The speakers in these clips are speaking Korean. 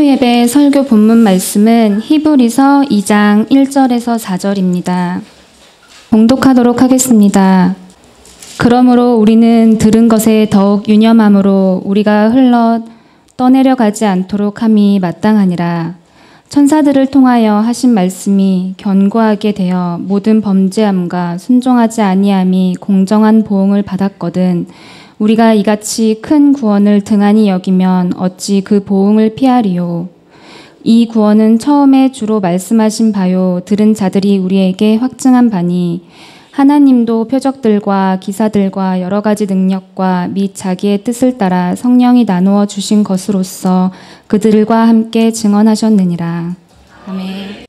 수요예배 설교 본문 말씀은 히브리서 2장 1절에서 4절입니다. 봉독하도록 하겠습니다. 그러므로 우리는 들은 것에 더욱 유념함으로 우리가 흘러 떠내려가지 않도록 함이 마땅하니라. 천사들을 통하여 하신 말씀이 견고하게 되어 모든 범죄함과 순종하지 아니함이 공정한 보응을 받았거든 우리가 이같이 큰 구원을 등한히 여기면 어찌 그 보응을 피하리요. 이 구원은 처음에 주로 말씀하신 바요 들은 자들이 우리에게 확증한 바니 하나님도 표적들과 기사들과 여러 가지 능력과 및 자기의 뜻을 따라 성령이 나누어 주신 것으로서 그들과 함께 증언하셨느니라. 아멘.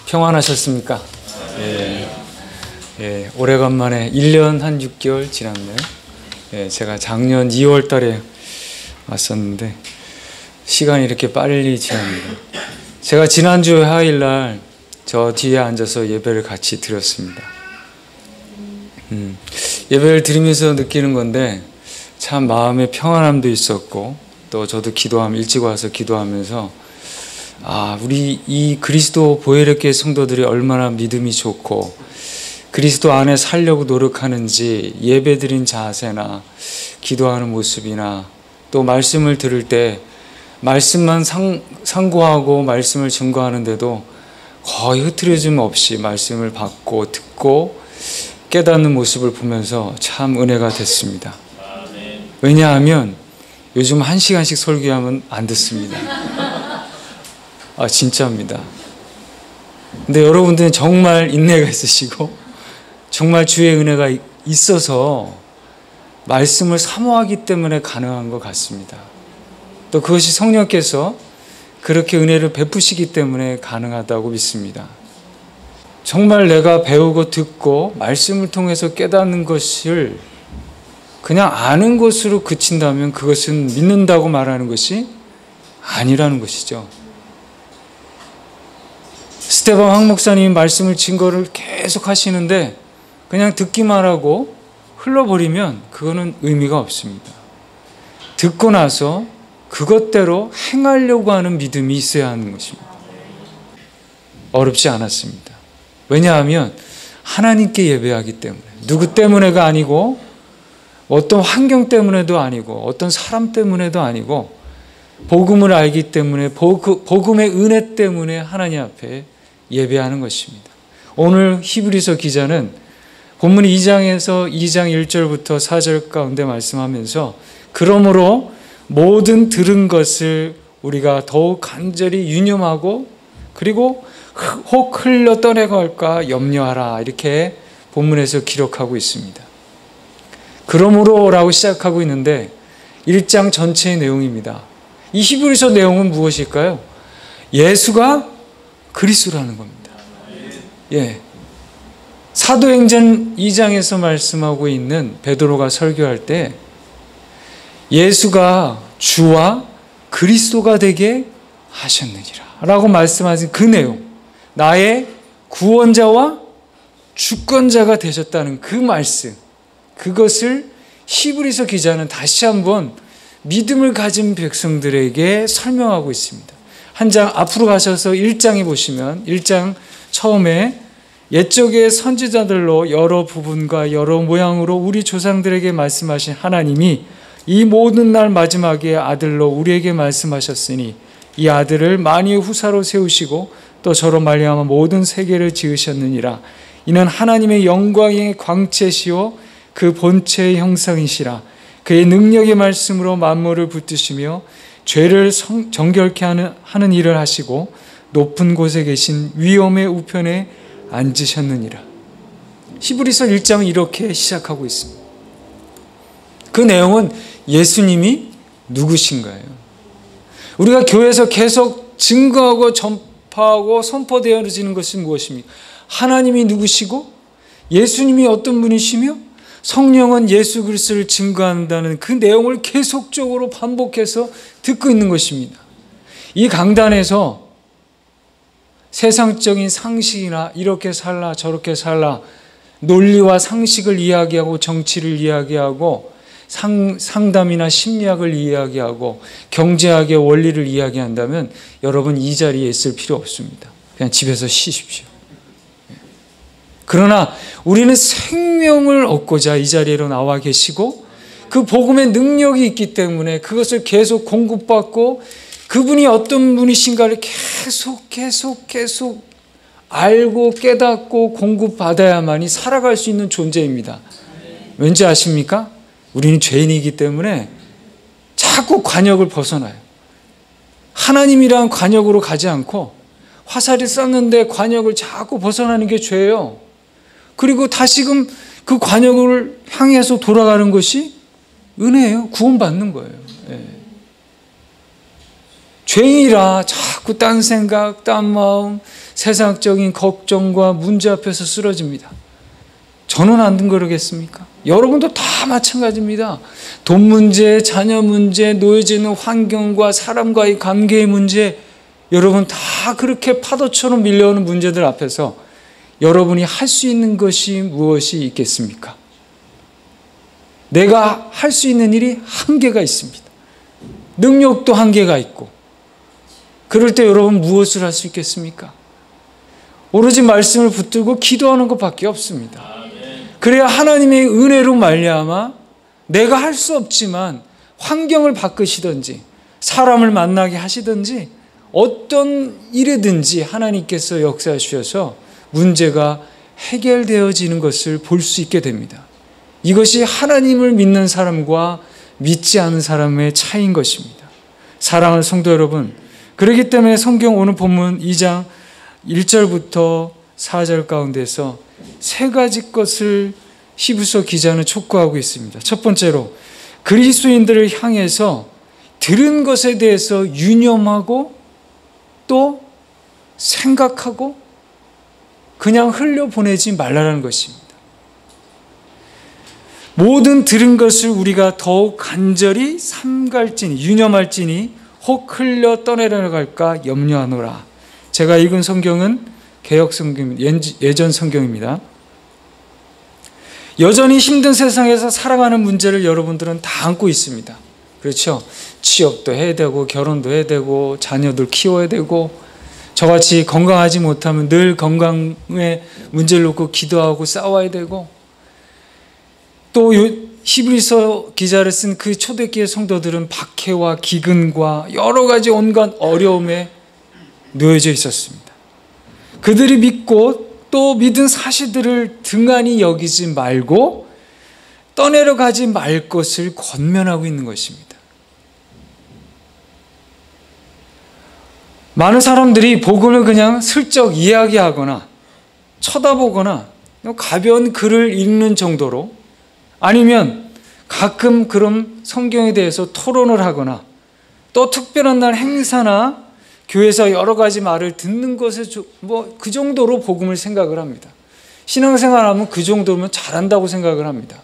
평안하셨습니까? 오래간만에 1년 한 6개월 지났네요. 제가 작년 2월 달에 왔었는데 시간이 이렇게 빨리 지납니다. 제가 지난주 화요일 날 저 뒤에 앉아서 예배를 같이 드렸습니다. 예배를 드리면서 느끼는 건데 참 마음의 평안함도 있었고 또 저도 일찍 와서 기도하면서 우리 이 그리스도 보혜롭게 성도들이 얼마나 믿음이 좋고 그리스도 안에 살려고 노력하는지 예배드린 자세나 기도하는 모습이나 또 말씀을 들을 때 말씀만 상고하고 말씀을 증거하는데도 거의 흐트러짐 없이 말씀을 받고 듣고 깨닫는 모습을 보면서 참 은혜가 됐습니다. 왜냐하면 요즘 1시간씩 설교하면 안 듣습니다. 진짜입니다. 근데 여러분들은 정말 인내가 있으시고 정말 주의 은혜가 있어서 말씀을 사모하기 때문에 가능한 것 같습니다. 또 그것이 성령께서 그렇게 은혜를 베푸시기 때문에 가능하다고 믿습니다. 정말 내가 배우고 듣고 말씀을 통해서 깨닫는 것을 그냥 아는 것으로 그친다면 그것은 믿는다고 말하는 것이 아니라는 것이죠. 스테반 황 목사님이 말씀을 증거를 계속 하시는데 그냥 듣기만 하고 흘러버리면 그거는 의미가 없습니다. 듣고 나서 그것대로 행하려고 하는 믿음이 있어야 하는 것입니다. 어렵지 않았습니다. 왜냐하면 하나님께 예배하기 때문에 누구 때문에가 아니고 어떤 환경 때문에도 아니고 어떤 사람 때문에도 아니고 복음을 알기 때문에 복음의 은혜 때문에 하나님 앞에 예배하는 것입니다. 오늘 히브리서 기자는 본문 2장에서 2장 1절부터 4절 가운데 말씀하면서 그러므로 모든 들은 것을 우리가 더욱 간절히 유념하고 그리고 혹 흘러 떠내갈까 염려하라 이렇게 본문에서 기록하고 있습니다. 그러므로라고 시작하고 있는데 1장 전체의 내용입니다. 이 히브리서 내용은 무엇일까요? 예수가 그리스도라는 겁니다. 사도행전 2장에서 말씀하고 있는 베드로가 설교할 때 예수가 주와 그리스도가 되게 하셨느니라 라고 말씀하신 그 내용, 나의 구원자와 주권자가 되셨다는 그 말씀, 그것을 히브리서 기자는 다시 한번 믿음을 가진 백성들에게 설명하고 있습니다. 한 장 앞으로 가셔서 1장에 보시면 1장 처음에 옛적의 선지자들로 여러 부분과 여러 모양으로 우리 조상들에게 말씀하신 하나님이 이 모든 날 마지막에 아들로 우리에게 말씀하셨으니 이 아들을 만유의 후사로 세우시고 또 저로 말미암아 모든 세계를 지으셨느니라. 이는 하나님의 영광의 광채시요 그 본체의 형상이시라. 그의 능력의 말씀으로 만물을 붙드시며 죄를 정결케 하는 일을 하시고 높은 곳에 계신 위엄의 우편에 앉으셨느니라. 히브리서 1장은 이렇게 시작하고 있습니다. 그 내용은 예수님이 누구신가요? 우리가 교회에서 계속 증거하고 전파하고 선포되어지는 것은 무엇입니까? 하나님이 누구시고 예수님이 어떤 분이시며 성령은 예수 그리스도를 증거한다는 그 내용을 계속적으로 반복해서 듣고 있는 것입니다. 이 강단에서 세상적인 상식이나 이렇게 살라 저렇게 살라 논리와 상식을 이야기하고 정치를 이야기하고 상담이나 심리학을 이야기하고 경제학의 원리를 이야기한다면 여러분 이 자리에 있을 필요 없습니다. 그냥 집에서 쉬십시오. 그러나 우리는 생명을 얻고자 이 자리로 나와 계시고 그 복음의 능력이 있기 때문에 그것을 계속 공급받고 그분이 어떤 분이신가를 계속 알고 깨닫고 공급받아야만이 살아갈 수 있는 존재입니다. 왠지 아십니까? 우리는 죄인이기 때문에 자꾸 관역을 벗어나요. 하나님이란 관역으로 가지 않고 화살이 쐈는데 관역을 자꾸 벗어나는 게 죄예요. 그리고 다시금 그 관역을 향해서 돌아가는 것이 은혜예요. 구원받는 거예요. 예. 죄인이라 자꾸 딴 생각, 딴 마음, 세상적인 걱정과 문제 앞에서 쓰러집니다. 저는 안 그러겠습니까? 여러분도 다 마찬가지입니다. 돈 문제, 자녀 문제, 놓여지는 환경과 사람과의 관계의 문제, 여러분 다 그렇게 파도처럼 밀려오는 문제들 앞에서 여러분이 할 수 있는 것이 무엇이 있겠습니까? 내가 할 수 있는 일이 한계가 있습니다. 능력도 한계가 있고, 그럴 때 여러분 무엇을 할 수 있겠습니까? 오로지 말씀을 붙들고 기도하는 것밖에 없습니다. 그래야 하나님의 은혜로 말미암아 내가 할 수 없지만 환경을 바꾸시든지 사람을 만나게 하시든지 어떤 일이든지 하나님께서 역사하셔서 문제가 해결되어지는 것을 볼 수 있게 됩니다. 이것이 하나님을 믿는 사람과 믿지 않은 사람의 차이인 것입니다. 사랑하는 성도 여러분, 그렇기 때문에 성경 오늘 본문 2장 1절부터 4절 가운데서 세 가지 것을 히브리서 기자는 촉구하고 있습니다. 첫 번째로 그리스도인들을 향해서 들은 것에 대해서 유념하고 또 생각하고 그냥 흘려보내지 말라는 것입니다. 모든 들은 것을 우리가 더욱 간절히 삼갈지니 유념할지니 혹 흘려 떠내려갈까 염려하노라. 제가 읽은 성경은 개역 성경, 예전 성경입니다. 여전히 힘든 세상에서 살아가는 문제를 여러분들은 다 안고 있습니다. 그렇죠? 취업도 해야 되고 결혼도 해야 되고 자녀들 키워야 되고 저같이 건강하지 못하면 늘 건강의 문제를 놓고 기도하고 싸워야 되고 또 히브리서 기자를 쓴 그 초대기의 성도들은 박해와 기근과 여러 가지 온갖 어려움에 놓여져 있었습니다. 그들이 믿고 또 믿은 사실들을 등한히 여기지 말고 떠내려가지 말 것을 권면하고 있는 것입니다. 많은 사람들이 복음을 그냥 슬쩍 이야기하거나 쳐다보거나 가벼운 글을 읽는 정도로 아니면 가끔 그런 성경에 대해서 토론을 하거나 또 특별한 날 행사나 교회에서 여러 가지 말을 듣는 것에 그 정도로 복음을 생각을 합니다. 신앙생활하면 그 정도면 잘한다고 생각을 합니다.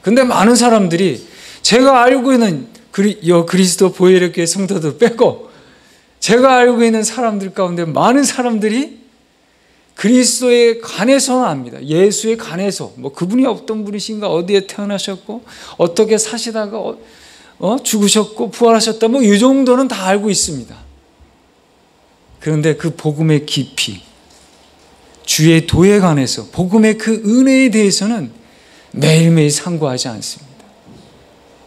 근데 많은 사람들이 제가 알고 있는 그리스도 보혈의 성도들 빼고 제가 알고 있는 사람들 가운데 많은 사람들이 그리스도에 관해서는 압니다. 예수에 관해서 그분이 어떤 분이신가, 어디에 태어나셨고 어떻게 사시다가 죽으셨고 부활하셨다 이 정도는 다 알고 있습니다. 그런데 그 복음의 깊이, 주의 도에 관해서 복음의 그 은혜에 대해서는 매일매일 상고하지 않습니다.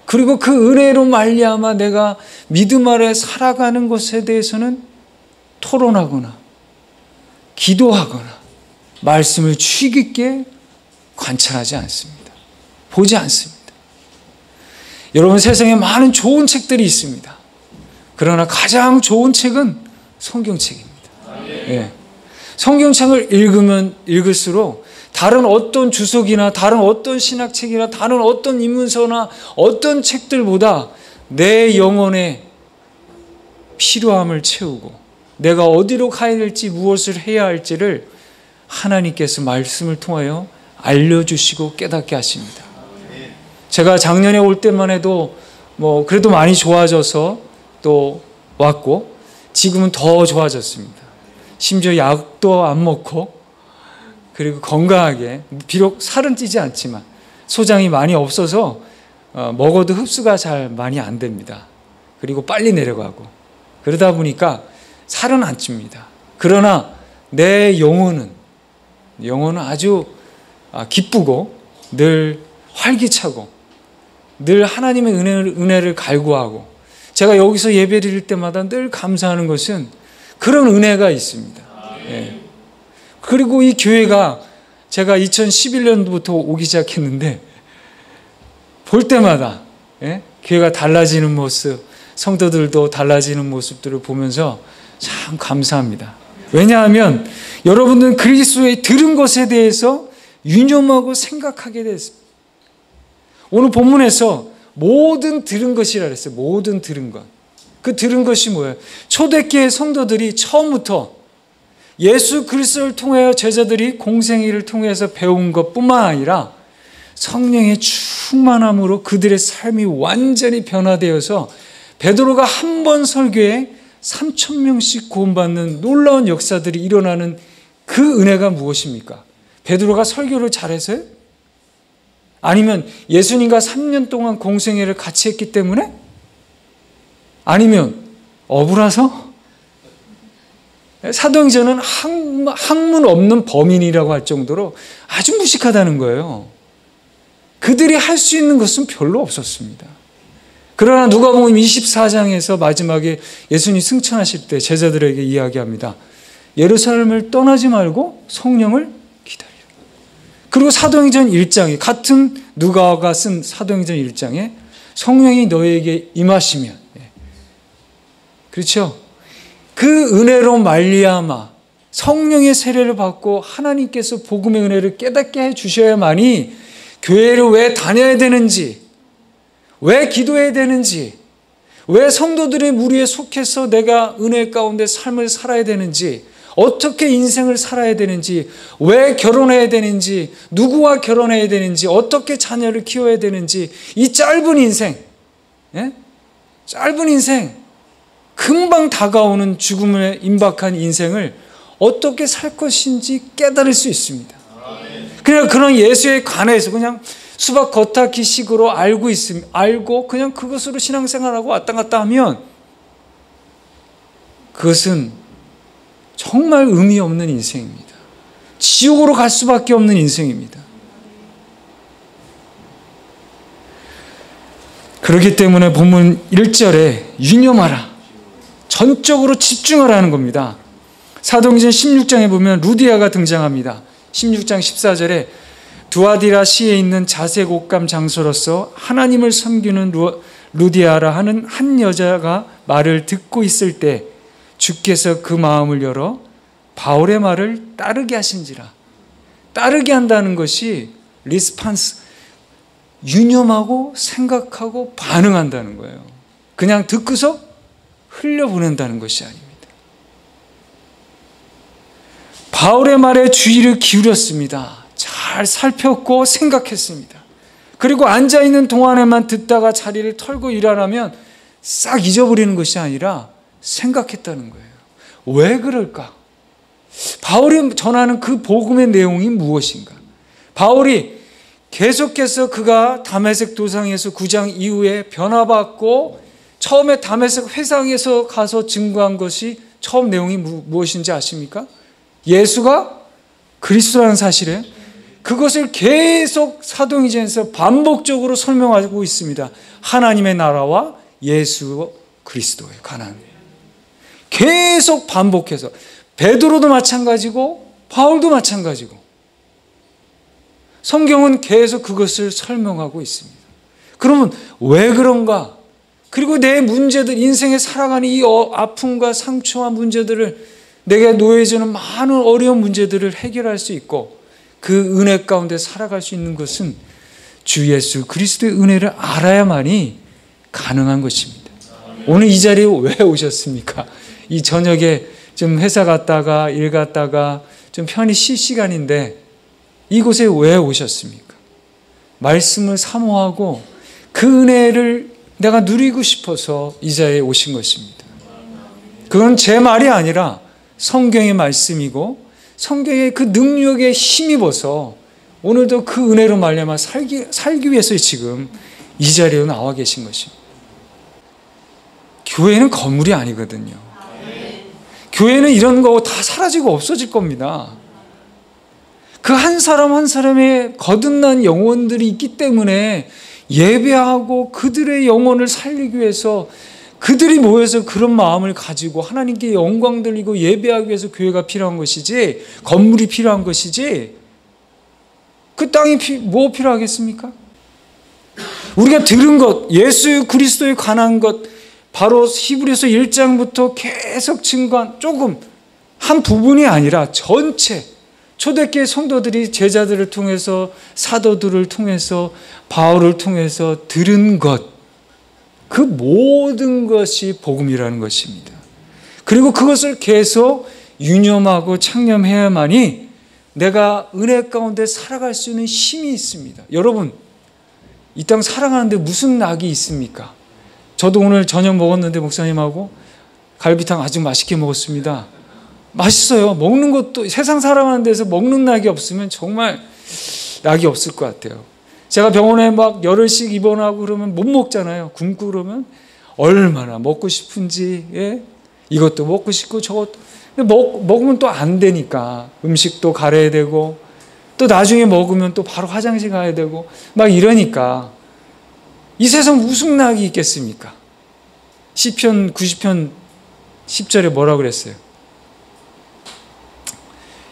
그리고 그 은혜로 말미암아 내가 믿음 아래 살아가는 것에 대해서는 토론하거나 기도하거나 말씀을 주의 깊게 관찰하지 않습니다. 보지 않습니다. 여러분, 세상에 많은 좋은 책들이 있습니다. 그러나 가장 좋은 책은 성경책입니다. 예. 성경책을 읽으면 읽을수록 다른 어떤 주석이나 다른 어떤 신학책이나 다른 어떤 인문서나 어떤 책들보다 내 영혼의 필요함을 채우고 내가 어디로 가야 될지 무엇을 해야 할지를 하나님께서 말씀을 통하여 알려주시고 깨닫게 하십니다. 제가 작년에 올 때만 해도 그래도 많이 좋아져서 또 왔고 지금은 더 좋아졌습니다. 심지어 약도 안 먹고 그리고 건강하게 비록 살은 찌지 않지만 소장이 많이 없어서 먹어도 흡수가 잘 많이 안 됩니다. 그리고 빨리 내려가고 그러다 보니까 살은 안 찝니다. 그러나 내 영혼은 아주 기쁘고 늘 활기차고 늘 하나님의 은혜를 갈구하고 제가 여기서 예배 드릴 때마다 늘 감사하는 것은 그런 은혜가 있습니다. 예. 그리고 이 교회가 제가 2011년부터 오기 시작했는데 볼 때마다 교회가 달라지는 모습, 성도들도 달라지는 모습들을 보면서 참 감사합니다. 왜냐하면 여러분들은 그리스도의 들은 것에 대해서 유념하고 생각하게 됐습니다. 오늘 본문에서 모든 들은 것이라 그랬어요. 모든 들은 것. 그 들은 것이 뭐예요? 초대교회 성도들이 처음부터 예수 그리스도를 통하여 제자들이 공생애를 통해서 배운 것뿐만 아니라 성령의 충만함으로 그들의 삶이 완전히 변화되어서 베드로가 한 번 설교에 3,000명씩 구원받는 놀라운 역사들이 일어나는 그 은혜가 무엇입니까? 베드로가 설교를 잘해서요? 아니면 예수님과 3년 동안 공생애를 같이 했기 때문에? 아니면 어부라서? 사도행전은 학문 없는 범인이라고 할 정도로 아주 무식하다는 거예요. 그들이 할 수 있는 것은 별로 없었습니다. 그러나 누가복음 24장에서 마지막에 예수님 승천하실 때 제자들에게 이야기합니다. 예루살렘을 떠나지 말고 성령을 기다려. 그리고 사도행전 1장에 같은 누가가 쓴 사도행전 1장에 성령이 너에게 임하시면 그렇죠? 그 은혜로 말미암아 성령의 세례를 받고 하나님께서 복음의 은혜를 깨닫게 해주셔야만이 교회를 왜 다녀야 되는지, 왜 기도해야 되는지, 왜 성도들의 무리에 속해서 내가 은혜 가운데 삶을 살아야 되는지, 어떻게 인생을 살아야 되는지, 왜 결혼해야 되는지, 누구와 결혼해야 되는지, 어떻게 자녀를 키워야 되는지, 이 짧은 인생, 짧은 인생, 금방 다가오는 죽음에 임박한 인생을 어떻게 살 것인지 깨달을 수 있습니다. 그냥 그런 예수에 관해서 그냥 수박 겉핥기 식으로 알고 그냥 그것으로 신앙생활하고 왔다 갔다 하면 그것은 정말 의미 없는 인생입니다. 지옥으로 갈 수밖에 없는 인생입니다. 그렇기 때문에 본문 1절에 유념하라, 전적으로 집중하라는 겁니다. 사도행전 16장에 보면 루디아가 등장합니다. 16장 14절에 두아디라 시에 있는 자색 옷감 장소로서 하나님을 섬기는 루디아라 하는 한 여자가 말을 듣고 있을 때 주께서 그 마음을 열어 바울의 말을 따르게 하신지라. 따르게 한다는 것이 리스판스, 유념하고 생각하고 반응한다는 거예요. 그냥 듣고서 흘려보낸다는 것이 아닙니다. 바울의 말에 주의를 기울였습니다. 잘 살폈고 생각했습니다. 그리고 앉아있는 동안에만 듣다가 자리를 털고 일하라면 싹 잊어버리는 것이 아니라 생각했다는 거예요. 왜 그럴까? 바울이 전하는 그 복음의 내용이 무엇인가? 바울이 계속해서 그가 다메섹 도상에서 9장 이후에 변화받고 처음에 다메섹 회상에서 가서 증거한 것이 처음 내용이 무엇인지 아십니까? 예수가 그리스도라는 사실에 그것을 계속 사도행전에서 반복적으로 설명하고 있습니다. 하나님의 나라와 예수 그리스도에 관한 계속 반복해서 베드로도 마찬가지고 바울도 마찬가지고 성경은 계속 그것을 설명하고 있습니다. 그러면 왜 그런가? 그리고 내 문제들, 인생에 살아가는 이 아픔과 상처와 문제들을 내게 놓여지는 많은 어려운 문제들을 해결할 수 있고 그 은혜 가운데 살아갈 수 있는 것은 주 예수 그리스도의 은혜를 알아야만이 가능한 것입니다. 오늘 이 자리에 왜 오셨습니까? 이 저녁에 좀 회사 갔다가 일 갔다가 좀 편히 쉴 시간인데 이곳에 왜 오셨습니까? 말씀을 사모하고 그 은혜를 내가 누리고 싶어서 이 자리에 오신 것입니다. 그건 제 말이 아니라 성경의 말씀이고 성경의 그 능력에 힘입어서 오늘도 그 은혜로 말미암아 살기 위해서 지금 이 자리에 나와 계신 것입니다. 교회는 건물이 아니거든요. 교회는 이런 거 다 사라지고 없어질 겁니다. 그 한 사람 한 사람의 거듭난 영혼들이 있기 때문에 예배하고 그들의 영혼을 살리기 위해서 그들이 모여서 그런 마음을 가지고 하나님께 영광 돌리고 예배하기 위해서 교회가 필요한 것이지, 건물이 필요한 것이지, 그 땅이 뭐 필요하겠습니까? 우리가 들은 것, 예수 그리스도에 관한 것, 바로 히브리서 1장부터 계속 증거한 조금 한 부분이 아니라 전체 초대교회 성도들이 제자들을 통해서, 사도들을 통해서, 바울을 통해서 들은 것, 그 모든 것이 복음이라는 것입니다. 그리고 그것을 계속 유념하고 창념해야만이 내가 은혜 가운데 살아갈 수 있는 힘이 있습니다. 여러분, 이 땅 살아가는데 무슨 낙이 있습니까? 저도 오늘 저녁 먹었는데 목사님하고 갈비탕 아주 맛있게 먹었습니다. 맛있어요. 먹는 것도, 세상 살아가는 데서 먹는 낙이 없으면 정말 낙이 없을 것 같아요. 제가 병원에 막 열흘씩 입원하고 그러면 못 먹잖아요. 굶고 그러면 얼마나 먹고 싶은지, 예? 이것도 먹고 싶고 저것도. 근데 먹으면 또 안 되니까 음식도 가려야 되고, 또 나중에 먹으면 또 바로 화장실 가야 되고 막 이러니까 이 세상 무슨 낙이 있겠습니까? 시편 90편 10절에 뭐라고 그랬어요?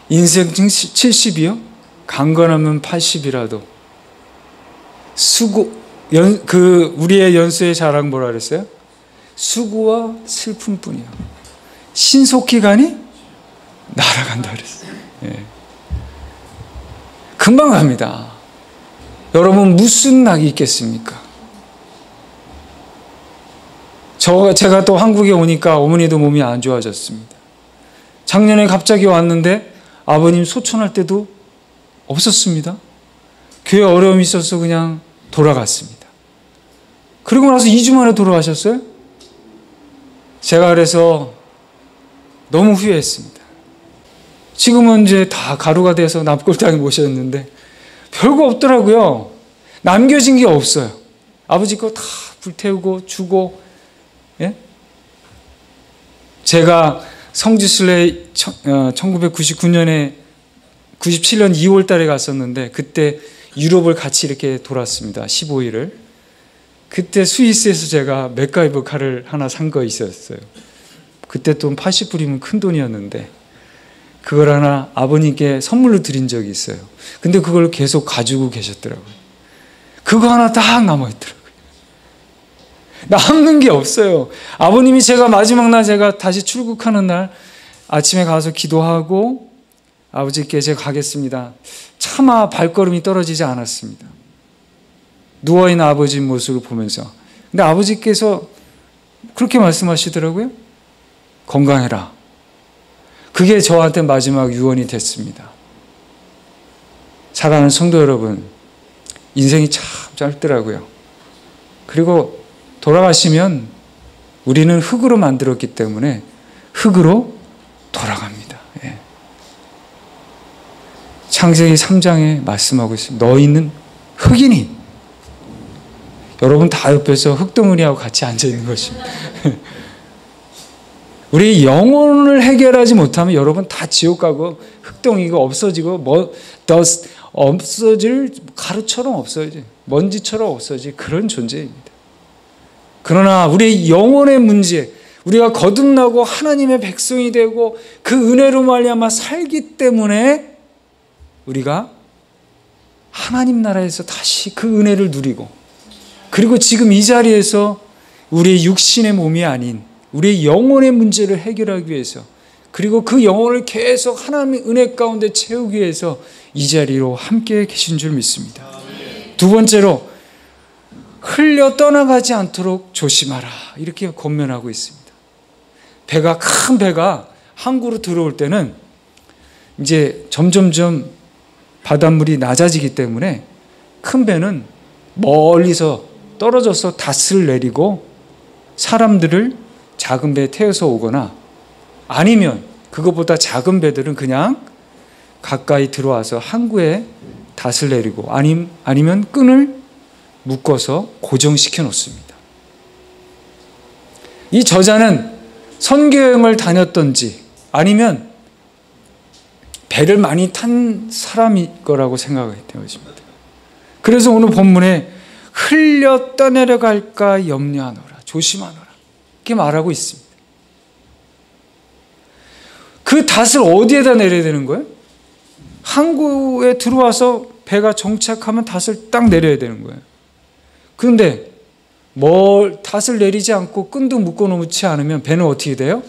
인생 70이요? 강건하면 80이라도 우리의 연수의 자랑 뭐라 그랬어요? 수고와 슬픔뿐이야. 신속히 가니 날아간다 그랬어요. 예. 금방 갑니다. 여러분, 무슨 낙이 있겠습니까? 제가 또 한국에 오니까 어머니도 몸이 안 좋아졌습니다. 작년에 갑자기 왔는데 아버님 소천할 때도 없었습니다. 교회 어려움이 있어서 그냥 돌아갔습니다. 그리고 나서 2주 만에 돌아가셨어요. 제가 그래서 너무 후회했습니다. 지금은 이제 다 가루가 돼서 납골당에 모셨는데 별거 없더라고요. 남겨진 게 없어요. 아버지 거 다 불태우고 주고, 예? 제가 성지순례 1999년에 97년 2월 달에 갔었는데 그때 유럽을 같이 이렇게 돌았습니다. 15일을. 그때 스위스에서 제가 맥가이버 칼을 하나 산 거 있었어요. 그때 돈 80불이면 큰 돈이었는데 그걸 하나 아버님께 선물로 드린 적이 있어요. 근데 그걸 계속 가지고 계셨더라고요. 그거 하나 딱 남아있더라고요. 남는 게 없어요. 아버님이 제가 마지막 날, 제가 다시 출국하는 날 아침에 가서 기도하고 아버지께 제가 가겠습니다. 차마 발걸음이 떨어지지 않았습니다. 누워있는 아버지 모습을 보면서. 근데 아버지께서 그렇게 말씀하시더라고요. 건강해라. 그게 저한테 마지막 유언이 됐습니다. 사랑하는 성도 여러분, 인생이 참 짧더라고요. 그리고 돌아가시면 우리는 흙으로 만들었기 때문에 흙으로 돌아갑니다. 예. 창세기 3장에 말씀하고 있습니다. 너희는 흙이니. 여러분 다 옆에서 흙덩어리하고 같이 앉아있는 것입니다. 우리 영혼을 해결하지 못하면 여러분 다 지옥 가고 흙덩이가 없어지고 없어질 가루처럼 없어지, 먼지처럼 없어질 그런 존재입니다. 그러나 우리의 영혼의 문제, 우리가 거듭나고 하나님의 백성이 되고 그 은혜로 말미암아 살기 때문에 우리가 하나님 나라에서 다시 그 은혜를 누리고, 그리고 지금 이 자리에서 우리의 육신의 몸이 아닌 우리의 영혼의 문제를 해결하기 위해서, 그리고 그 영혼을 계속 하나님의 은혜 가운데 채우기 위해서 이 자리로 함께 계신 줄 믿습니다. 두 번째로, 흘려 떠나가지 않도록 조심하라, 이렇게 권면하고 있습니다. 큰 배가 항구로 들어올 때는 이제 점점점 바닷물이 낮아지기 때문에 큰 배는 멀리서 떨어져서 닷을 내리고 사람들을 작은 배에 태워서 오거나, 아니면 그것보다 작은 배들은 그냥 가까이 들어와서 항구에 닷을 내리고 아니면 끈을 묶어서 고정시켜 놓습니다. 이 저자는 선교여행을 다녔던지 아니면 배를 많이 탄 사람일 거라고 생각했던 것입니다. 그래서 오늘 본문에 흘려 떠내려갈까 염려하노라, 조심하노라 이렇게 말하고 있습니다. 그 닷을 어디에다 내려야 되는 거예요? 항구에 들어와서 배가 정착하면 닷을 딱 내려야 되는 거예요. 그런데 닷을 내리지 않고 끈도 묶어 놓지 않으면 배는 어떻게 돼요?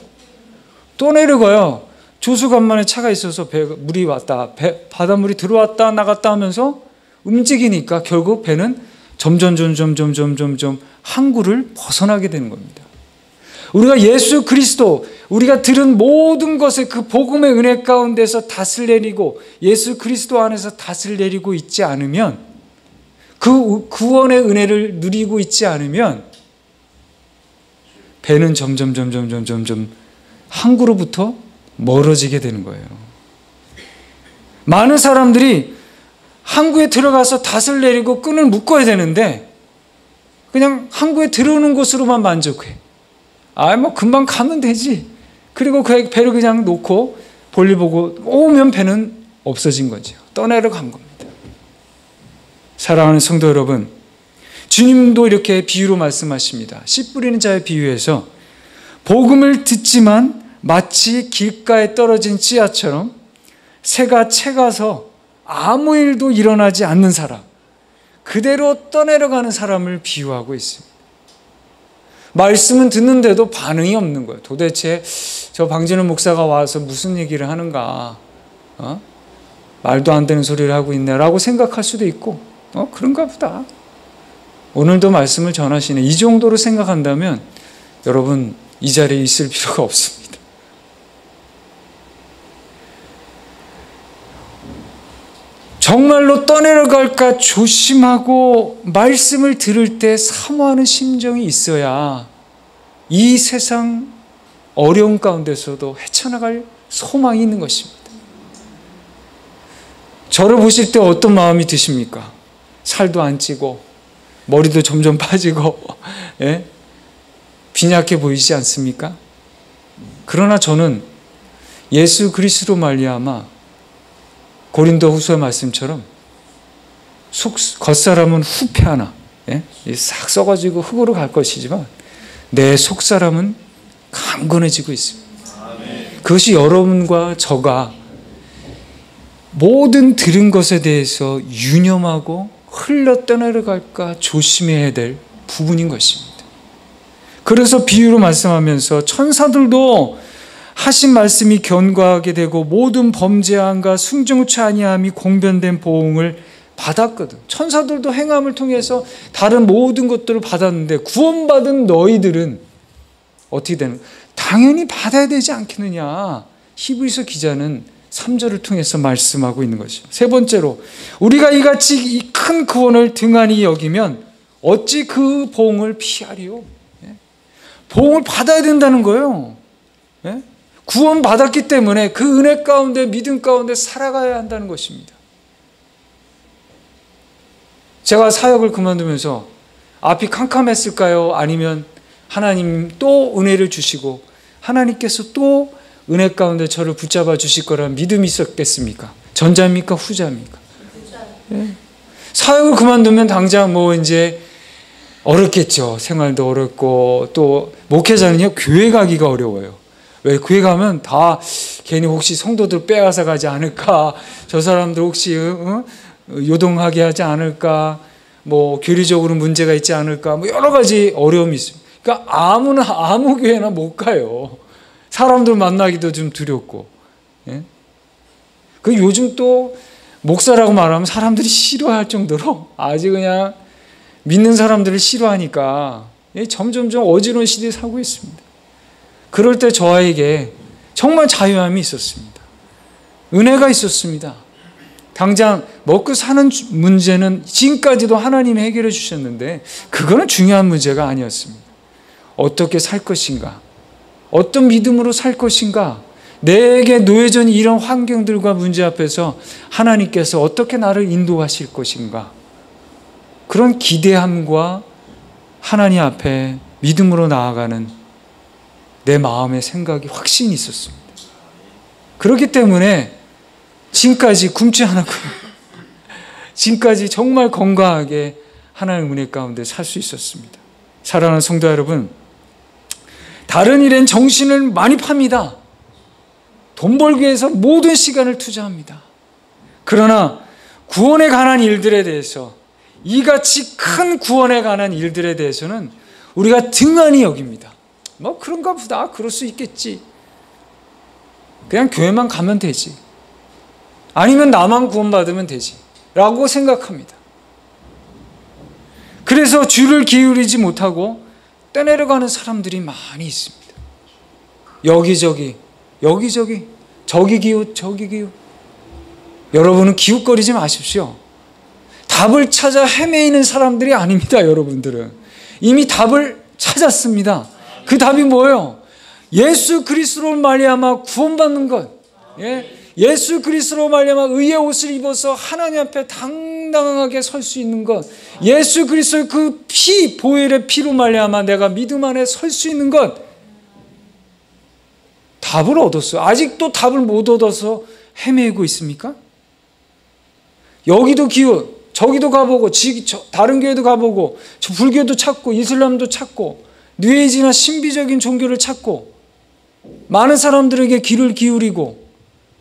또 내려가요. 조수간만에 차가 있어서 물이 왔다, 바닷물이 들어왔다 나갔다 하면서 움직이니까 결국 배는 점점 항구를 벗어나게 되는 겁니다. 우리가 예수 그리스도, 우리가 들은 모든 것에 그 복음의 은혜 가운데서 닷을 내리고 예수 그리스도 안에서 닷을 내리고 있지 않으면, 그 구원의 은혜를 누리고 있지 않으면 배는 점점 항구로부터 멀어지게 되는 거예요. 많은 사람들이 항구에 들어가서 닷을 내리고 끈을 묶어야 되는데 그냥 항구에 들어오는 곳으로만 만족해. 금방 가면 되지. 그리고 그 배를 그냥 놓고 볼일 보고 오면 배는 없어진 거죠. 떠내려간 겁니다. 사랑하는 성도 여러분, 주님도 이렇게 비유로 말씀하십니다. 씨 뿌리는 자의 비유에서 복음을 듣지만 마치 길가에 떨어진 씨앗처럼 새가 채가서 아무 일도 일어나지 않는 사람, 그대로 떠내려가는 사람을 비유하고 있습니다. 말씀은 듣는데도 반응이 없는 거예요. 도대체 저 방진훈 목사가 와서 무슨 얘기를 하는가, 말도 안 되는 소리를 하고 있네라고 생각할 수도 있고, 그런가 보다. 오늘도 말씀을 전하시네. 이 정도로 생각한다면 여러분 이 자리에 있을 필요가 없습니다. 정말로 떠내려갈까 조심하고 말씀을 들을 때 사모하는 심정이 있어야 이 세상 어려운 가운데서도 헤쳐나갈 소망이 있는 것입니다. 저를 보실 때 어떤 마음이 드십니까? 살도 안 찌고 머리도 점점 빠지고 빈약해 보이지 않습니까? 그러나 저는 예수 그리스도 말미암아 고린도후서 말씀처럼 겉사람은 후패하나 싹 썩어지고 흙으로 갈 것이지만 내 속사람은 강건해지고 있습니다. 그것이 여러분과 저가 모든 들은 것에 대해서 유념하고 흘러 떠내려갈까 조심해야 될 부분인 것입니다. 그래서 비유로 말씀하면서 천사들도 하신 말씀이 견고하게 되고 모든 범죄함과 순종치 아니함이 공변된 보응을 받았거든. 천사들도 행함을 통해서 다른 모든 것들을 받았는데 구원받은 너희들은 어떻게 되는? 당연히 받아야 되지 않겠느냐. 히브리서 기자는 3절을 통해서 말씀하고 있는 것입니다. 세 번째로, 우리가 이같이 이 큰 구원을 등한히 여기면 어찌 그 보응을 피하리요? 보응을 받아야 된다는 거예요. 구원 받았기 때문에 그 은혜 가운데, 믿음 가운데 살아가야 한다는 것입니다. 제가 사역을 그만두면서 앞이 캄캄했을까요? 아니면 하나님 또 은혜를 주시고 하나님께서 또 은혜 가운데 저를 붙잡아 주실 거라는 믿음이 있었겠습니까? 전자입니까? 후자입니까? 사역을 그만두면 당장 이제 어렵겠죠. 생활도 어렵고, 또 목회자는요, 교회 가기가 어려워요. 왜? 교회 가면 다 괜히 혹시 성도들 빼앗아 가지 않을까, 저 사람들 혹시 요동하게 하지 않을까, 교리적으로 문제가 있지 않을까, 여러 가지 어려움이 있습니다. 그러니까 아무 교회나 못 가요. 사람들 만나기도 좀 두렵고. 요즘 또 목사라고 말하면 사람들이 싫어할 정도로 아주 그냥 믿는 사람들을 싫어하니까 점점 어지러운 시대에 살고 있습니다. 그럴 때 저에게 정말 자유함이 있었습니다. 은혜가 있었습니다. 당장 먹고 사는 문제는 지금까지도 하나님이 해결해 주셨는데 그거는 중요한 문제가 아니었습니다. 어떻게 살 것인가? 어떤 믿음으로 살 것인가? 내게 놓여져 있는 이런 환경들과 문제 앞에서 하나님께서 어떻게 나를 인도하실 것인가, 그런 기대함과 하나님 앞에 믿음으로 나아가는 내 마음의 생각이 확신이 있었습니다. 그렇기 때문에 지금까지 굶지 않았고 지금까지 정말 건강하게 하나님의 은혜 가운데 살 수 있었습니다. 사랑하는 성도 여러분, 다른 일엔 정신을 많이 팝니다. 돈 벌기 위해서 모든 시간을 투자합니다. 그러나 구원에 관한 일들에 대해서, 이같이 큰 구원에 관한 일들에 대해서는 우리가 등한히 여깁니다. 뭐 그런가 보다, 그럴 수 있겠지, 그냥 교회만 가면 되지, 아니면 나만 구원받으면 되지 라고 생각합니다. 그래서 주를 기울이지 못하고 떠내려가는 사람들이 많이 있습니다. 여기저기 저기 기웃 저기 기웃. 여러분은 기웃거리지 마십시오. 답을 찾아 헤매이는 사람들이 아닙니다. 여러분들은 이미 답을 찾았습니다. 그 답이 뭐예요? 예수 그리스도로 말미암아 구원받는 것, 예수 그리스도로 말미암아 의의 옷을 입어서 하나님 앞에 당당하게 설 수 있는 것, 예수 그리스도의 그 피, 보혈의 피로 말미암아 내가 믿음 안에 설 수 있는 것, 답을 얻었어요. 아직도 답을 못 얻어서 헤매고 있습니까? 여기도 기웃, 저기도 가보고, 다른 교회도 가보고, 불교도 찾고, 이슬람도 찾고, 뉴에이지나 신비적인 종교를 찾고, 많은 사람들에게 귀를 기울이고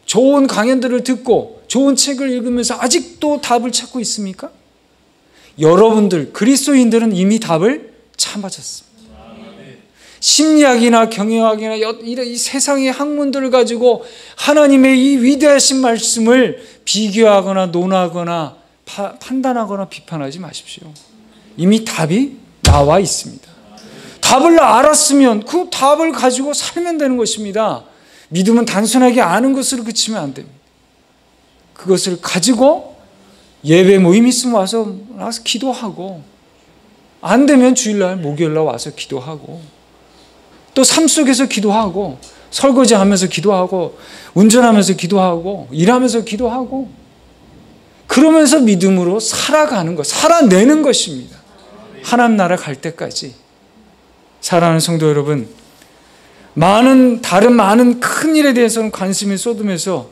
좋은 강연들을 듣고 좋은 책을 읽으면서 아직도 답을 찾고 있습니까? 여러분들 그리스도인들은 이미 답을 찾았습니다. 심리학이나 경영학이나 이 세상의 학문들을 가지고 하나님의 이 위대하신 말씀을 비교하거나 논하거나 판단하거나 비판하지 마십시오. 이미 답이 나와 있습니다. 답을 알았으면 그 답을 가지고 살면 되는 것입니다. 믿음은 단순하게 아는 것으로 그치면 안 됩니다. 그것을 가지고 예배 모임 있으면 와서 기도하고, 안 되면 주일날 목요일날 와서 기도하고, 또 삶 속에서 기도하고, 설거지하면서 기도하고, 운전하면서 기도하고, 일하면서 기도하고, 그러면서 믿음으로 살아가는 것, 살아내는 것입니다. 하나님 나라 갈 때까지. 사랑하는 성도 여러분, 다른 많은 큰 일에 대해서는 관심을 쏟으면서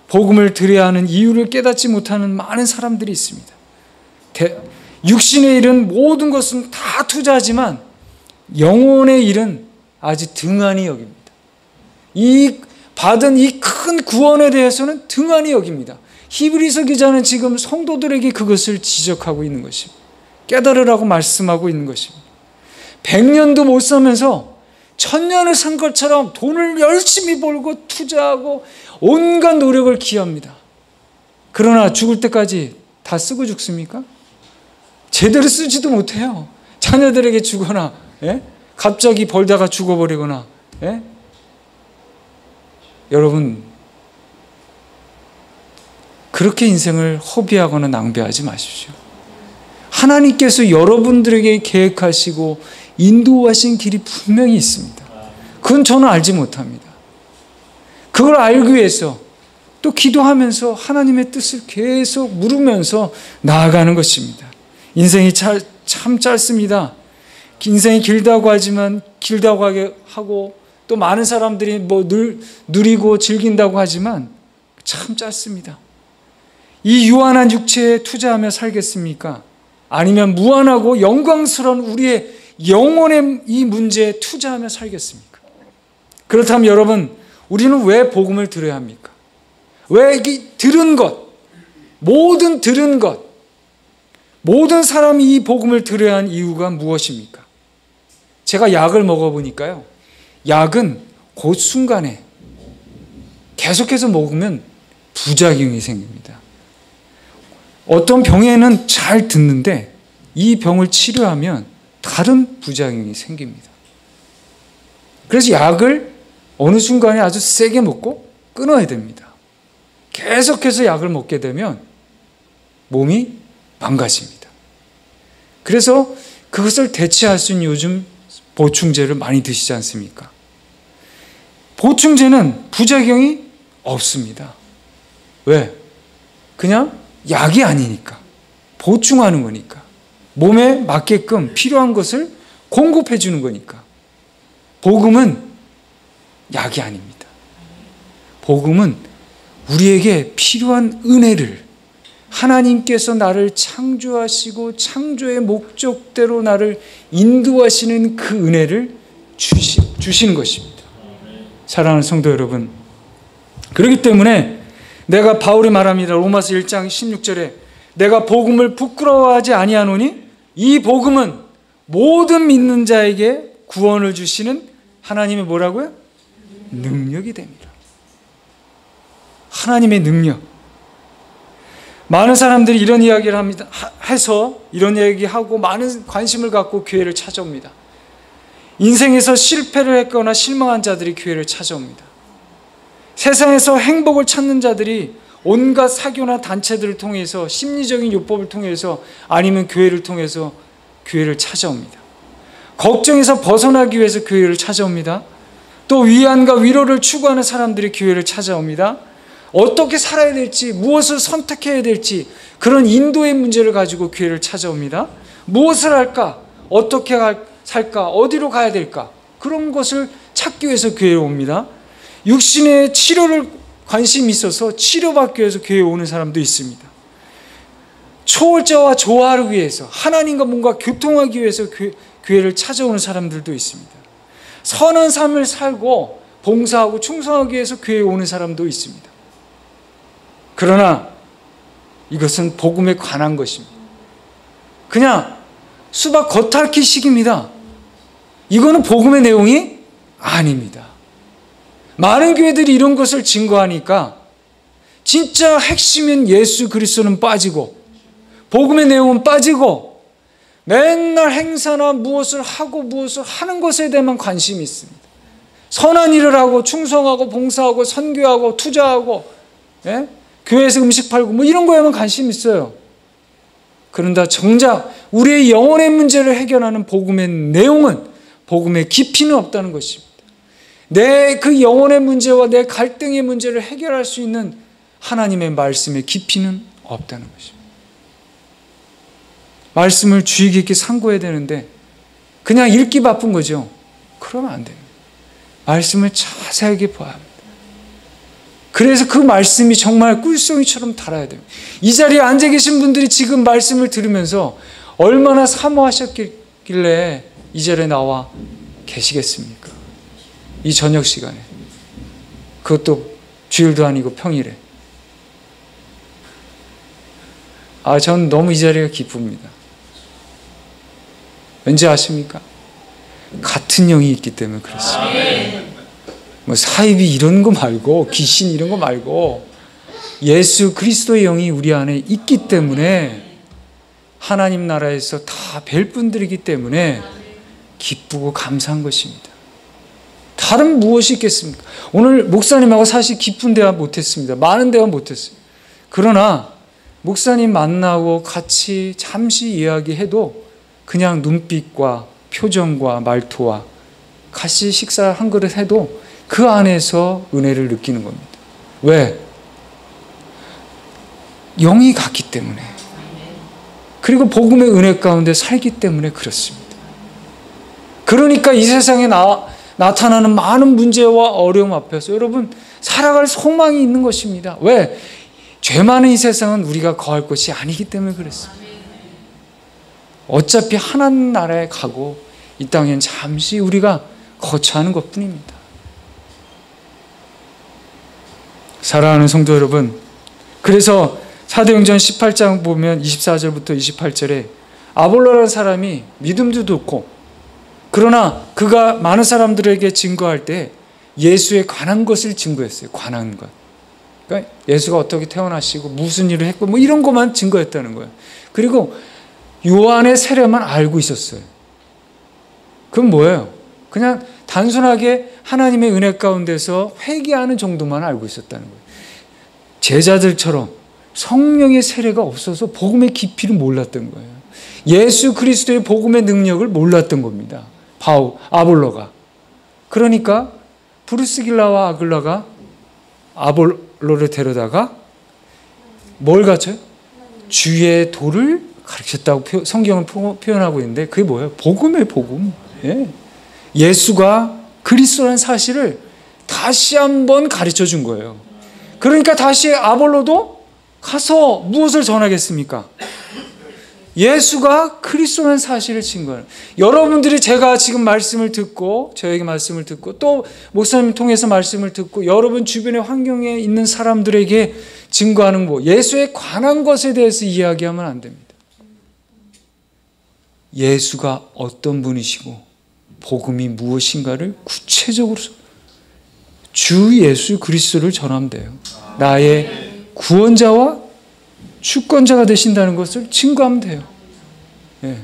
복음을 드려야 하는 이유를 깨닫지 못하는 많은 사람들이 있습니다. 육신의 일은 모든 것은 다 투자하지만 영혼의 일은 아직 등한히 여깁니다. 받은 이 큰 구원에 대해서는 등한히 여깁니다. 히브리서 기자는 지금 성도들에게 그것을 지적하고 있는 것입니다. 깨달으라고 말씀하고 있는 것입니다. 100년도 못 사면서 1000년을 산 것처럼 돈을 열심히 벌고 투자하고 온갖 노력을 기합니다. 그러나 죽을 때까지 다 쓰고 죽습니까? 제대로 쓰지도 못해요. 자녀들에게 주거나, 갑자기 벌다가 죽어버리거나. 여러분, 그렇게 인생을 허비하거나 낭비하지 마십시오. 하나님께서 여러분들에게 계획하시고 인도하신 길이 분명히 있습니다. 그건 저는 알지 못합니다. 그걸 알기 위해서 또 기도하면서 하나님의 뜻을 계속 물으면서 나아가는 것입니다. 인생이 참 짧습니다. 인생이 길다고 하지만, 길다고 하고, 또 많은 사람들이 누리고 즐긴다고 하지만 참 짧습니다. 이 유한한 육체에 투자하며 살겠습니까? 아니면 무한하고 영광스러운 우리의 영혼의 이 문제에 투자하며 살겠습니까? 그렇다면 여러분, 우리는 왜 복음을 들어야 합니까? 왜 들은 것, 모든 사람이 이 복음을 들어야 하는 이유가 무엇입니까? 제가 약을 먹어보니까요, 약은 그 순간에 계속해서 먹으면 부작용이 생깁니다. 어떤 병에는 잘 듣는데 이 병을 치료하면 다른 부작용이 생깁니다. 그래서 약을 어느 순간에 아주 세게 먹고 끊어야 됩니다. 계속해서 약을 먹게 되면 몸이 망가집니다. 그래서 그것을 대체할 수 있는 요즘 보충제를 많이 드시지 않습니까? 보충제는 부작용이 없습니다. 왜? 그냥 약이 아니니까. 보충하는 거니까. 몸에 맞게끔 필요한 것을 공급해 주는 거니까. 복음은 약이 아닙니다. 복음은 우리에게 필요한 은혜를, 하나님께서 나를 창조하시고 창조의 목적대로 나를 인도하시는 그 은혜를 주시는 것입니다. 사랑하는 성도 여러분, 그렇기 때문에 내가 바울이 말합니다. 로마서 1장 16절에 내가 복음을 부끄러워하지 아니하노니 이 복음은 모든 믿는 자에게 구원을 주시는 하나님의 뭐라고요? 능력이 됩니다. 하나님의 능력. 많은 사람들이 이런 이야기를 합니다. 해서 이런 얘기하고 많은 관심을 갖고 교회를 찾아옵니다. 인생에서 실패를 했거나 실망한 자들이 교회를 찾아옵니다. 세상에서 행복을 찾는 자들이 온갖 사교나 단체들을 통해서, 심리적인 요법을 통해서, 아니면 교회를 통해서 교회를 찾아옵니다. 걱정에서 벗어나기 위해서 교회를 찾아옵니다. 또 위안과 위로를 추구하는 사람들이 교회를 찾아옵니다. 어떻게 살아야 될지, 무엇을 선택해야 될지, 그런 인도의 문제를 가지고 교회를 찾아옵니다. 무엇을 할까? 어떻게 살까? 어디로 가야 될까? 그런 것을 찾기 위해서 교회에 옵니다. 육신의 치료를 관심이 있어서 치료받기 위해서 교회에 오는 사람도 있습니다. 초월자와 조화를 위해서, 하나님과 뭔가 교통하기 위해서 교회를 찾아오는 사람들도 있습니다. 선한 삶을 살고 봉사하고 충성하기 위해서 교회에 오는 사람도 있습니다. 그러나 이것은 복음에 관한 것입니다. 그냥 수박 겉핥기식입니다. 이거는 복음의 내용이 아닙니다. 많은 교회들이 이런 것을 증거하니까 진짜 핵심인 예수 그리스도는 빠지고 복음의 내용은 빠지고 맨날 행사나 무엇을 하고 무엇을 하는 것에 대한 관심이 있습니다. 선한 일을 하고 충성하고 봉사하고 선교하고 투자하고, 예? 교회에서 음식 팔고 뭐 이런 거에만 관심이 있어요. 그런데 정작 우리의 영혼의 문제를 해결하는 복음의 내용은, 복음의 깊이는 없다는 것입니다. 내 그 영혼의 문제와 내 갈등의 문제를 해결할 수 있는 하나님의 말씀의 깊이는 없다는 것입니다. 말씀을 주의 깊게 상고해야 되는데 그냥 읽기 바쁜 거죠. 그러면 안 됩니다. 말씀을 자세하게 봐야 합니다. 그래서 그 말씀이 정말 꿀송이처럼 달아야 됩니다. 이 자리에 앉아 계신 분들이 지금 말씀을 들으면서 얼마나 사모하셨길래 이 자리에 나와 계시겠습니까? 이 저녁 시간에. 그것도 주일도 아니고 평일에. 전 너무 이 자리가 기쁩니다. 왠지 아십니까? 같은 영이 있기 때문에 그렇습니다. 뭐 사이비 이런 거 말고, 귀신 이런 거 말고, 예수 그리스도의 영이 우리 안에 있기 때문에, 하나님 나라에서 다 뵐 분들이기 때문에 기쁘고 감사한 것입니다. 다른 무엇이 있겠습니까? 오늘 목사님하고 사실 깊은 대화 못했습니다. 많은 대화 못했어요. 그러나 목사님 만나고 같이 잠시 이야기해도 그냥 눈빛과 표정과 말투와 같이 식사 한 그릇 해도 그 안에서 은혜를 느끼는 겁니다. 왜? 영이 같기 때문에, 그리고 복음의 은혜 가운데 살기 때문에 그렇습니다. 그러니까 이 세상에 나타나는 많은 문제와 어려움 앞에서 여러분 살아갈 소망이 있는 것입니다. 왜? 죄 많은 이 세상은 우리가 거할 것이 아니기 때문에 그랬습니다. 어차피 하나님 나라에 가고 이 땅엔 잠시 우리가 거처하는 것뿐입니다. 사랑하는 성도 여러분, 그래서 사도행전 18장 보면 24절부터 28절에 아볼로라는 사람이 믿음도 좋고, 그러나 그가 많은 사람들에게 증거할 때 예수에 관한 것을 증거했어요. 관한 것. 그러니까 예수가 어떻게 태어나시고 무슨 일을 했고 뭐 이런 것만 증거했다는 거예요. 그리고 요한의 세례만 알고 있었어요. 그건 뭐예요? 그냥 단순하게 하나님의 은혜 가운데서 회개하는 정도만 알고 있었다는 거예요. 제자들처럼 성령의 세례가 없어서 복음의 깊이를 몰랐던 거예요. 예수 그리스도의 복음의 능력을 몰랐던 겁니다. 아볼로가. 그러니까 브루스길라와 아굴라가 아볼로를 데려다가 뭘 가르쳐요? 주의 도를 가르쳤다고 성경은 표현하고 있는데 그게 뭐예요? 복음이에요, 복음. 예. 예수가 그리스도라는 사실을 다시 한번 가르쳐 준 거예요. 그러니까 다시 아볼로도 가서 무엇을 전하겠습니까? 예수가 그리스도라는 사실을 증거하는. 여러분들이 제가 지금 말씀을 듣고 저에게 말씀을 듣고 또 목사님 통해서 말씀을 듣고 여러분 주변의 환경에 있는 사람들에게 증거하는 거, 예수에 관한 것에 대해서 이야기하면 안 됩니다. 예수가 어떤 분이시고 복음이 무엇인가를 구체적으로 주 예수 그리스도를 전하면 돼요. 나의 구원자와 주권자가 되신다는 것을 증거하면 돼요. 예.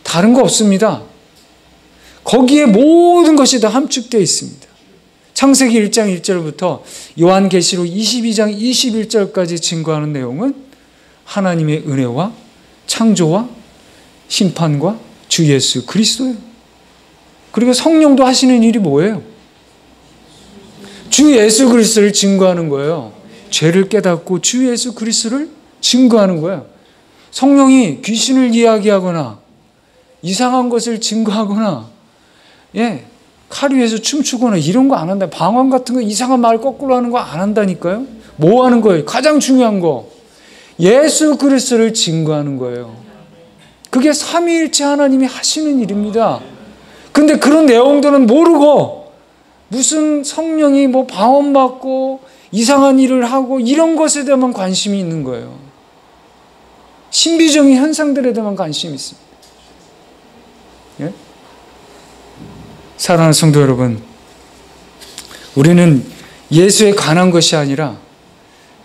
다른 거 없습니다. 거기에 모든 것이 다 함축되어 있습니다. 창세기 1장 1절부터 요한계시록 22장 21절까지 증거하는 내용은 하나님의 은혜와 창조와 심판과 주 예수 그리스도예요. 그리고 성령도 하시는 일이 뭐예요? 주 예수 그리스도를 증거하는 거예요. 죄를 깨닫고 주 예수 그리스도를 증거하는 거예요. 성령이 귀신을 이야기하거나 이상한 것을 증거하거나 칼 위에서 춤추거나 이런 거 안 한다. 방언 같은 거 이상한 말 거꾸로 하는 거 안 한다니까요. 뭐 하는 거예요? 가장 중요한 거 예수 그리스도를 증거하는 거예요. 그게 삼위일체 하나님이 하시는 일입니다. 근데 그런 내용들은 모르고 무슨 성령이 뭐 방언 받고 이상한 일을 하고 이런 것에 대한 관심이 있는 거예요. 신비적인 현상들에 대한 관심이 있습니다. 예? 사랑하는 성도 여러분, 우리는 예수에 관한 것이 아니라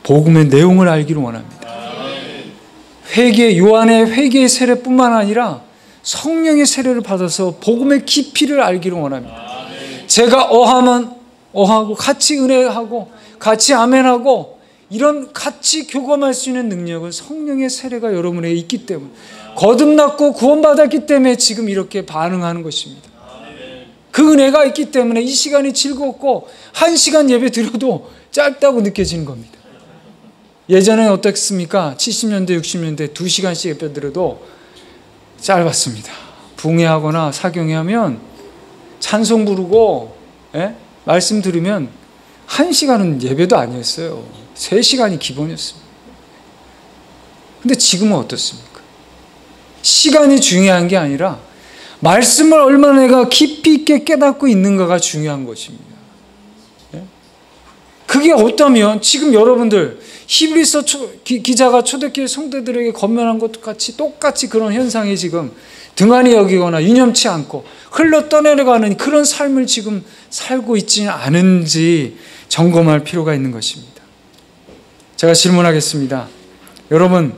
복음의 내용을 알기를 원합니다. 회개, 요한의 회개의 세례뿐만 아니라 성령의 세례를 받아서 복음의 깊이를 알기를 원합니다. 제가 어하면 어하고 같이 은혜하고 같이 아멘하고 이런 같이 교감할 수 있는 능력은 성령의 세례가 여러분에게 있기 때문에 거듭났고 구원받았기 때문에 지금 이렇게 반응하는 것입니다. 그 은혜가 있기 때문에 이 시간이 즐겁고 1시간 예배 드려도 짧다고 느껴지는 겁니다. 예전에 어떻습니까? 70년대 60년대 2시간씩 예배 드려도 짧았습니다. 붕해하거나 사경회하면 찬송 부르고 말씀 들으면 1시간은 예배도 아니었어요. 3시간이 기본이었습니다. 근데 지금은 어떻습니까? 시간이 중요한 게 아니라 말씀을 얼마나 내가 깊이 있게 깨닫고 있는가가 중요한 것입니다. 그게 없다면 지금 여러분들 히브리서 기자가 초대교회 성도들에게 권면한 것과 같이 똑같이 그런 현상이 지금 등한히 여기거나 유념치 않고 흘러 떠내려가는 그런 삶을 지금 살고 있지 않은지 점검할 필요가 있는 것입니다. 제가 질문하겠습니다. 여러분,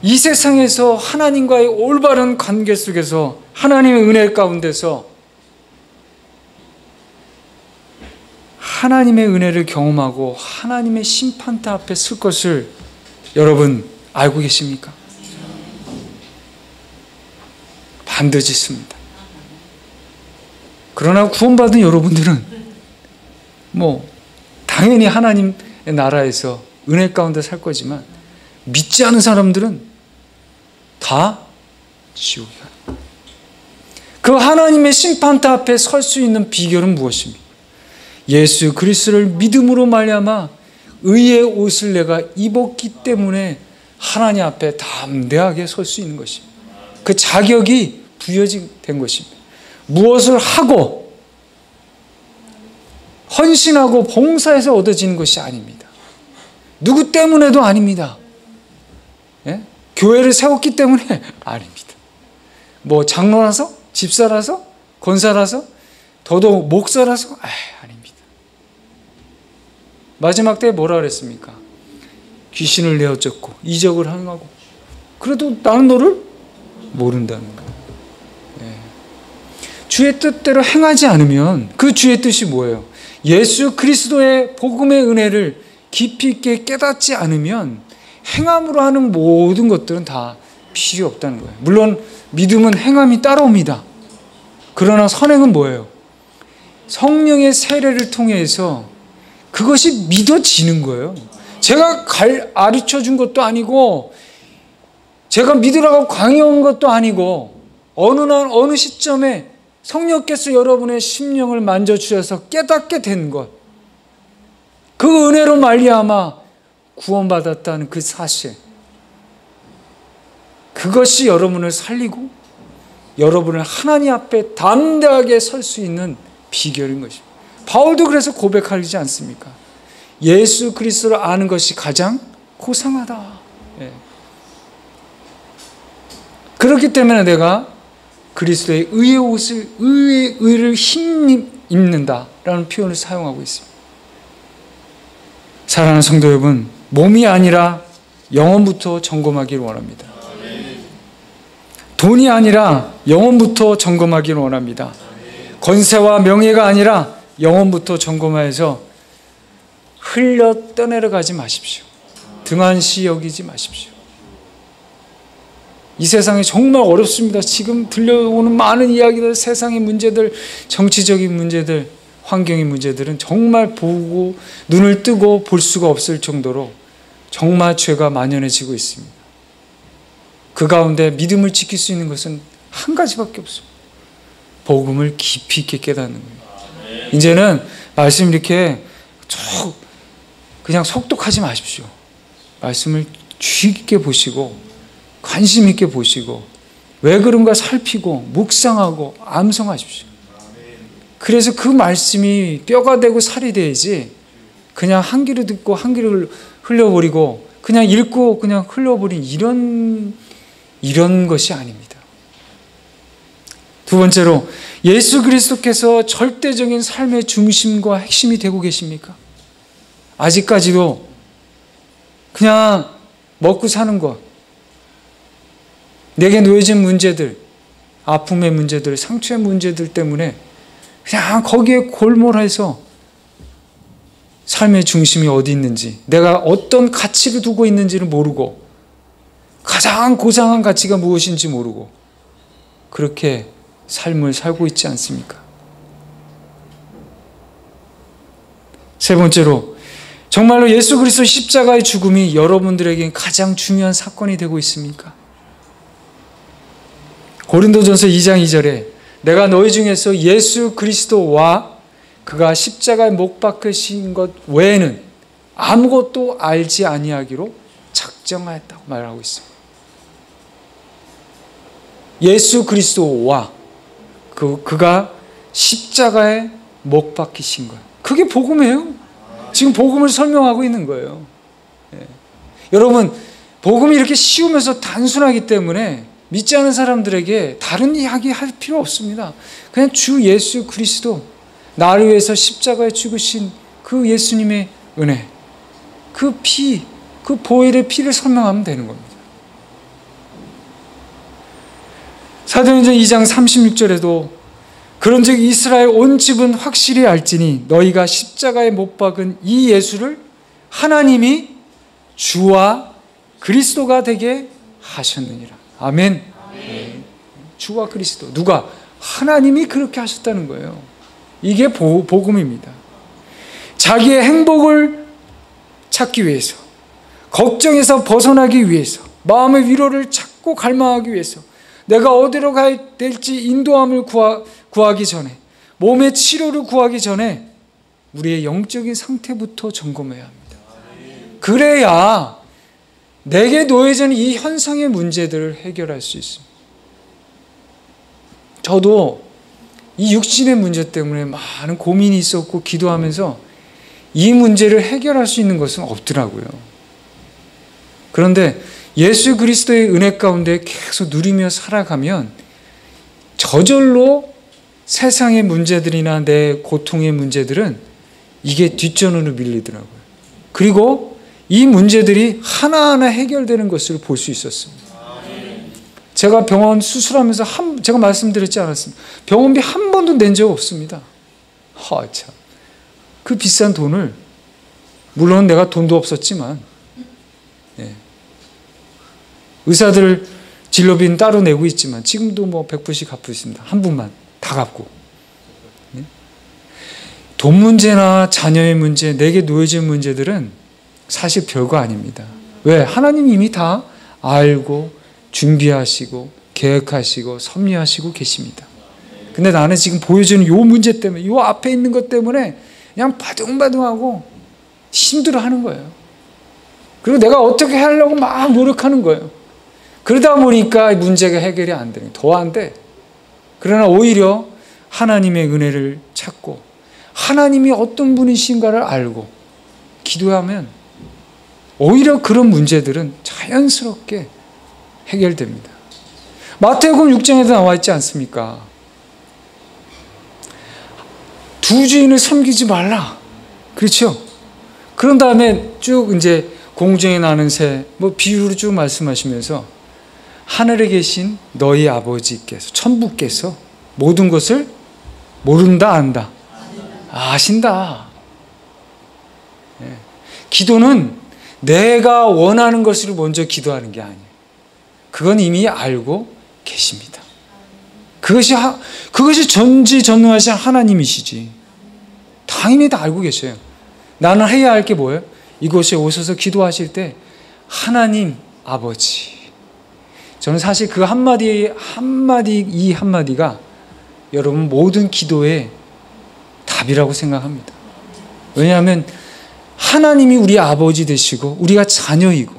이 세상에서 하나님과의 올바른 관계 속에서 하나님의 은혜 가운데서 하나님의 은혜를 경험하고 하나님의 심판대 앞에 설 것을 여러분 알고 계십니까? 반드시 씁니다. 그러나 구원받은 여러분들은 당연히 하나님의 나라에서 은혜 가운데 살 거지만 믿지 않은 사람들은 다 지옥에 가는 거예요. 그 하나님의 심판대 앞에 설 수 있는 비결은 무엇입니까? 예수 그리스도를 믿음으로 말미암아 의의 옷을 내가 입었기 때문에 하나님 앞에 담대하게 설 수 있는 것입니다. 그 자격이 부여된 것입니다. 무엇을 하고 헌신하고 봉사해서 얻어지는 것이 아닙니다. 누구 때문에도 아닙니다. 교회를 세웠기 때문에 아닙니다. 장로라서? 집사라서? 권사라서? 더더욱 목사라서? 아닙니다. 마지막 때에 뭐라 그랬습니까? 귀신을 내어쫓고 이적을 행하고 그래도 나는 너를 모른다는 거예요. 주의 뜻대로 행하지 않으면 그 주의 뜻이 뭐예요? 예수 그리스도의 복음의 은혜를 깊이 있게 깨닫지 않으면 행함으로 하는 모든 것들은 다 필요 없다는 거예요. 물론 믿음은 행함이 따라옵니다. 그러나 선행은 뭐예요? 성령의 세례를 통해서 그것이 믿어지는 거예요. 제가 가르쳐 준 것도 아니고 제가 믿으라고 강요한 것도 아니고 어느 시점에 성령께서 여러분의 심령을 만져주셔서 깨닫게 된 것, 그 은혜로 말미암아 구원받았다는 그 사실, 그것이 여러분을 살리고 여러분을 하나님 앞에 담대하게 설 수 있는 비결인 것입니다. 바울도 그래서 고백하지 않습니까? 예수 그리스도를 아는 것이 가장 고상하다. 예. 그렇기 때문에 내가 그리스도의 의의 옷을, 의를 힘 입는다라는 표현을 사용하고 있습니다. 사랑하는 성도 여러분, 몸이 아니라 영혼부터 점검하기를 원합니다. 돈이 아니라 영혼부터 점검하기를 원합니다. 권세와 명예가 아니라 영혼부터 점검하여서 흘려 떠내려가지 마십시오. 등한시 여기지 마십시오. 이 세상이 정말 어렵습니다. 지금 들려오는 많은 이야기들, 세상의 문제들, 정치적인 문제들, 환경의 문제들은 정말 보고 눈을 뜨고 볼 수가 없을 정도로 정말 죄가 만연해지고 있습니다. 그 가운데 믿음을 지킬 수 있는 것은 한 가지밖에 없습니다. 복음을 깊이 있게 깨닫는 거예요. 이제는 말씀 이렇게 그냥 속독하지 마십시오. 말씀을 주의 깊게 보시고 관심 있게 보시고 왜 그런가 살피고 묵상하고 암송하십시오. 그래서 그 말씀이 뼈가 되고 살이 돼야지 그냥 한 귀로 듣고 한 귀로 흘려버리고 그냥 읽고 그냥 흘려버린 이런 것이 아닙니다. 두 번째로, 예수 그리스도께서 절대적인 삶의 중심과 핵심이 되고 계십니까? 아직까지도 그냥 먹고 사는 것, 내게 놓여진 문제들, 아픔의 문제들, 상처의 문제들 때문에 그냥 거기에 골몰해서 삶의 중심이 어디 있는지, 내가 어떤 가치를 두고 있는지를 모르고 가장 고상한 가치가 무엇인지 모르고 그렇게 삶을 살고 있지 않습니까? 세 번째로, 정말로 예수 그리스도 십자가의 죽음이 여러분들에게 가장 중요한 사건이 되고 있습니까? 고린도전서 2장 2절에 내가 너희 중에서 예수 그리스도와 그가 십자가에 못 박히신 것 외에는 아무것도 알지 아니하기로 작정하였다고 말하고 있습니다. 예수 그리스도와 그가 십자가에 못 박히신 것, 그게 복음이에요. 지금 복음을 설명하고 있는 거예요. 예. 여러분, 복음이 이렇게 쉬우면서 단순하기 때문에 믿지 않은 사람들에게 다른 이야기 할 필요 없습니다. 그냥 주 예수 그리스도, 나를 위해서 십자가에 죽으신 그 예수님의 은혜, 그 피, 그 보혈의 피를 설명하면 되는 겁니다. 사도행전 2장 36절에도 그런즉 이스라엘 온 집은 확실히 알지니 너희가 십자가에 못 박은 이 예수를 하나님이 주와 그리스도가 되게 하셨느니라. 아멘. 네. 주와 그리스도, 누가? 하나님이 그렇게 하셨다는 거예요. 이게 복음입니다. 자기의 행복을 찾기 위해서, 걱정에서 벗어나기 위해서, 마음의 위로를 찾고 갈망하기 위해서, 내가 어디로 가야 될지 인도함을 구하기 전에, 몸의 치료를 구하기 전에 우리의 영적인 상태부터 점검해야 합니다. 그래야 내게 놓여진 이 현상의 문제들을 해결할 수 있습니다. 저도 이 육신의 문제 때문에 많은 고민이 있었고 기도하면서 이 문제를 해결할 수 있는 것은 없더라고요. 그런데 예수 그리스도의 은혜 가운데 계속 누리며 살아가면 저절로 세상의 문제들이나 내 고통의 문제들은 이게 뒷전으로 밀리더라고요. 그리고 이 문제들이 하나하나 해결되는 것을 볼 수 있었습니다. 제가 병원 수술하면서 제가 말씀드렸지 않았습니까? 병원비 한 번도 낸 적 없습니다. 참. 그 비싼 돈을, 물론 내가 돈도 없었지만, 예. 의사들 진료비는 따로 내고 있지만 지금도 100불씩 갚고 있습니다. 한 분만 다 갚고. 예? 돈 문제나 자녀의 문제, 내게 놓여진 문제들은 사실 별거 아닙니다. 왜? 하나님이 이미 다 알고 준비하시고 계획하시고 섭리하시고 계십니다. 근데 나는 지금 보여주는 요 문제 때문에, 요 앞에 있는 것 때문에 그냥 바둥바둥하고 힘들어하는 거예요. 그리고 내가 어떻게 하려고 막 노력하는 거예요. 그러다 보니까 문제가 해결이 안 되는, 더 안 돼. 그러나 오히려 하나님의 은혜를 찾고 하나님이 어떤 분이신가를 알고 기도하면 오히려 그런 문제들은 자연스럽게 해결됩니다. 마태복음 6장에도 나와 있지 않습니까? 두 주인을 섬기지 말라. 그렇죠? 그런 다음에 쭉 이제 공중에 나는 새, 뭐 비유로 쭉 말씀하시면서 하늘에 계신 너희 아버지께서, 천부께서 모든 것을 모른다, 안다? 아신다. 네. 기도는 내가 원하는 것을 먼저 기도하는 게 아니에요. 그건 이미 알고 계십니다. 그것이 전지전능하신 하나님이시지. 당연히 다 알고 계셔요. 나는 해야 할 게 뭐예요? 이곳에 오셔서 기도하실 때 하나님 아버지. 저는 사실 그 이 한마디가 여러분 모든 기도의 답이라고 생각합니다. 왜냐하면 하나님이 우리 아버지 되시고 우리가 자녀이고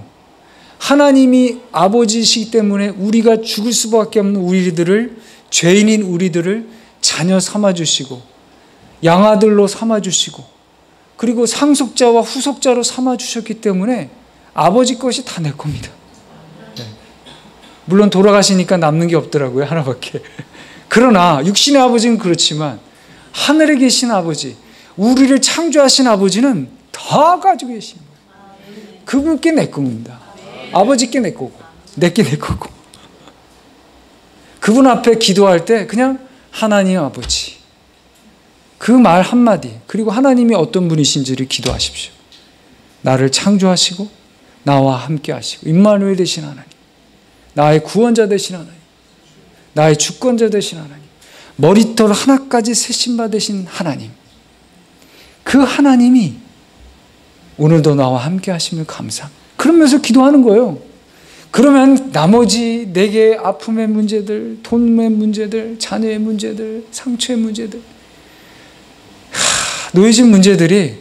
하나님이 아버지시기 때문에 우리가 죽을 수밖에 없는 우리들을, 죄인인 우리들을 자녀 삼아주시고 양아들로 삼아주시고 그리고 상속자와 후속자로 삼아주셨기 때문에 아버지 것이 다 내 겁니다. 네. 물론 돌아가시니까 남는 게 없더라고요. 하나밖에. 그러나 육신의 아버지는 그렇지만 하늘에 계신 아버지, 우리를 창조하신 아버지는 다 가지고 계신 거예요. 그분께 내 겁니다. 아버지께 내 거고 내게 내 거고. 그분 앞에 기도할 때 그냥 하나님 아버지, 그 말 한마디, 그리고 하나님이 어떤 분이신지를 기도하십시오. 나를 창조하시고 나와 함께 하시고 임마누엘 되신 하나님, 나의 구원자 되신 하나님, 나의 주권자 되신 하나님, 머리털 하나까지 세심 받으신 하나님, 그 하나님이 오늘도 나와 함께 하시면 감사합니다. 그러면서 기도하는 거예요. 그러면 나머지 내게 아픔의 문제들, 돈의 문제들, 자녀의 문제들, 상처의 문제들, 놓여진 문제들이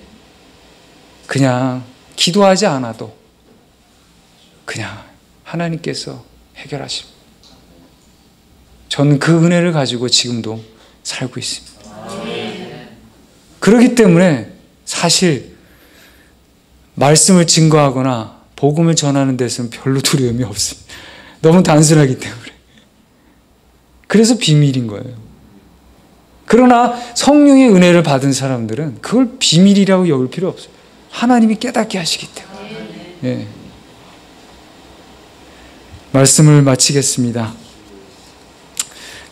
그냥 기도하지 않아도 그냥 하나님께서 해결하십니다. 저는 그 은혜를 가지고 지금도 살고 있습니다. 그렇기 때문에 사실 말씀을 증거하거나 복음을 전하는 데서는 별로 두려움이 없습니다. 너무 단순하기 때문에. 그래서 비밀인 거예요. 그러나 성령의 은혜를 받은 사람들은 그걸 비밀이라고 여길 필요 없어요. 하나님이 깨닫게 하시기 때문에. 네. 말씀을 마치겠습니다.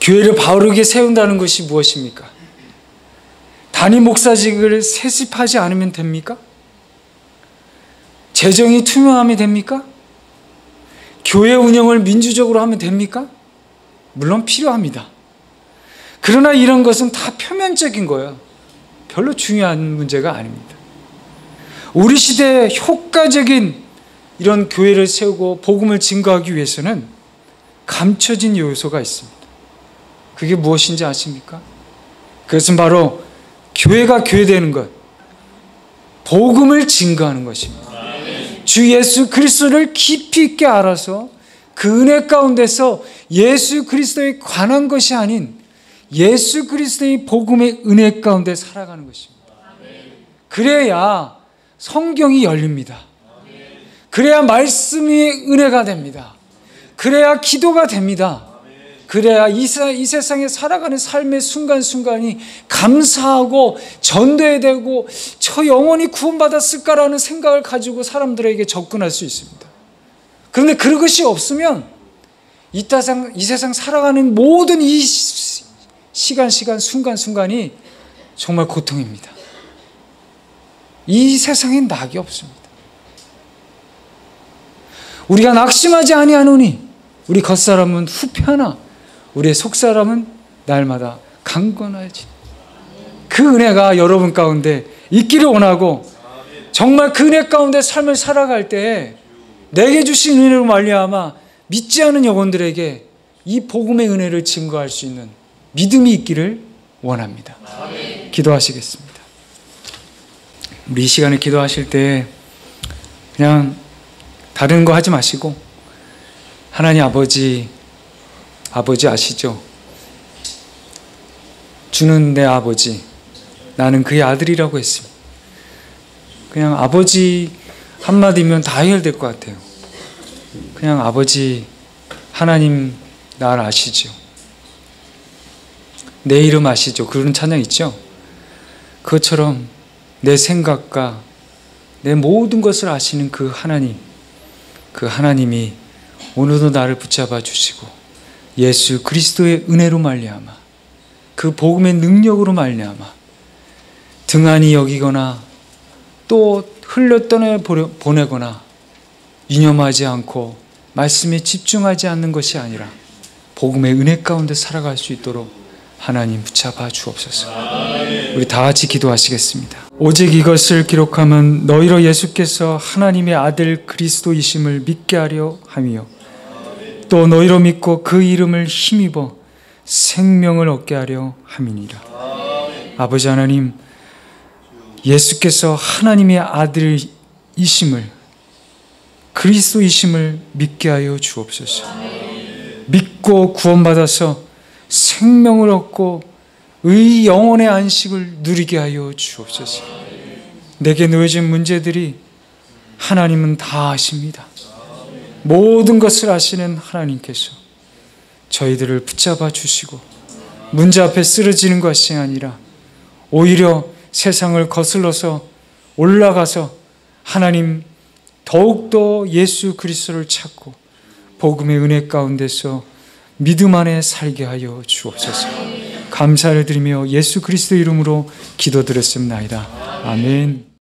교회를 바르게 세운다는 것이 무엇입니까? 단임 목사직을 세습하지 않으면 됩니까? 재정이 투명하면 됩니까? 교회 운영을 민주적으로 하면 됩니까? 물론 필요합니다. 그러나 이런 것은 다 표면적인 거예요. 별로 중요한 문제가 아닙니다. 우리 시대에 효과적인 이런 교회를 세우고 복음을 증거하기 위해서는 감춰진 요소가 있습니다. 그게 무엇인지 아십니까? 그것은 바로 교회가 교회되는 것, 복음을 증거하는 것입니다. 주 예수 그리스도를 깊이 있게 알아서 그 은혜 가운데서 예수 그리스도에 관한 것이 아닌 예수 그리스도의 복음의 은혜 가운데 살아가는 것입니다. 그래야 성경이 열립니다. 그래야 말씀이 은혜가 됩니다. 그래야 기도가 됩니다. 그래야 이 세상에 살아가는 삶의 순간순간이 감사하고 전도해야 되고 저 영혼이 구원받았을까라는 생각을 가지고 사람들에게 접근할 수 있습니다. 그런데 그것이 없으면 이 세상 살아가는 모든 이 시간 순간순간이 정말 고통입니다. 이 세상엔 낙이 없습니다. 우리가 낙심하지 아니하노니 우리 겉사람은 후패하나 우리의 속사람은 날마다 강건하지. 그 그 은혜가 여러분 가운데 있기를 원하고 정말 그 은혜 가운데 삶을 살아갈 때 내게 주신 은혜로 말미암아 믿지 않은 영혼들에게 이 복음의 은혜를 증거할 수 있는 믿음이 있기를 원합니다. 기도하시겠습니다. 우리 이 시간에 기도하실 때 그냥 다른 거 하지 마시고 하나님 아버지 아시죠? 주는 내 아버지, 나는 그의 아들이라고 했습니다. 그냥 아버지 한마디면 다 해결될 것 같아요. 그냥 아버지 하나님 나를 아시죠? 내 이름 아시죠? 그런 찬양 있죠? 그것처럼 내 생각과 내 모든 것을 아시는 그 하나님이 오늘도 나를 붙잡아 주시고 예수 그리스도의 은혜로 말미암아 그 복음의 능력으로 말미암아 등한히 여기거나 또 흘렸던 보내거나 유념하지 않고 말씀에 집중하지 않는 것이 아니라 복음의 은혜 가운데 살아갈 수 있도록 하나님 붙잡아 주옵소서. 우리 다 같이 기도하시겠습니다. 오직 이것을 기록하면 너희로 예수께서 하나님의 아들 그리스도이심을 믿게 하려 함이요 또 너희로 믿고 그 이름을 힘입어 생명을 얻게 하려 함이니라. 아버지 하나님, 예수께서 하나님의 아들이심을 그리스도이심을 믿게 하여 주옵소서. 믿고 구원받아서 생명을 얻고 의 영혼의 안식을 누리게 하여 주옵소서. 내게 놓여진 문제들이 하나님은 다 아십니다. 모든 것을 아시는 하나님께서 저희들을 붙잡아 주시고 문제 앞에 쓰러지는 것이 아니라 오히려 세상을 거슬러서 올라가서 하나님 더욱더 예수 그리스도를 찾고 복음의 은혜 가운데서 믿음 안에 살게 하여 주옵소서. 감사를 드리며 예수 그리스도 이름으로 기도드렸습니다. 아멘.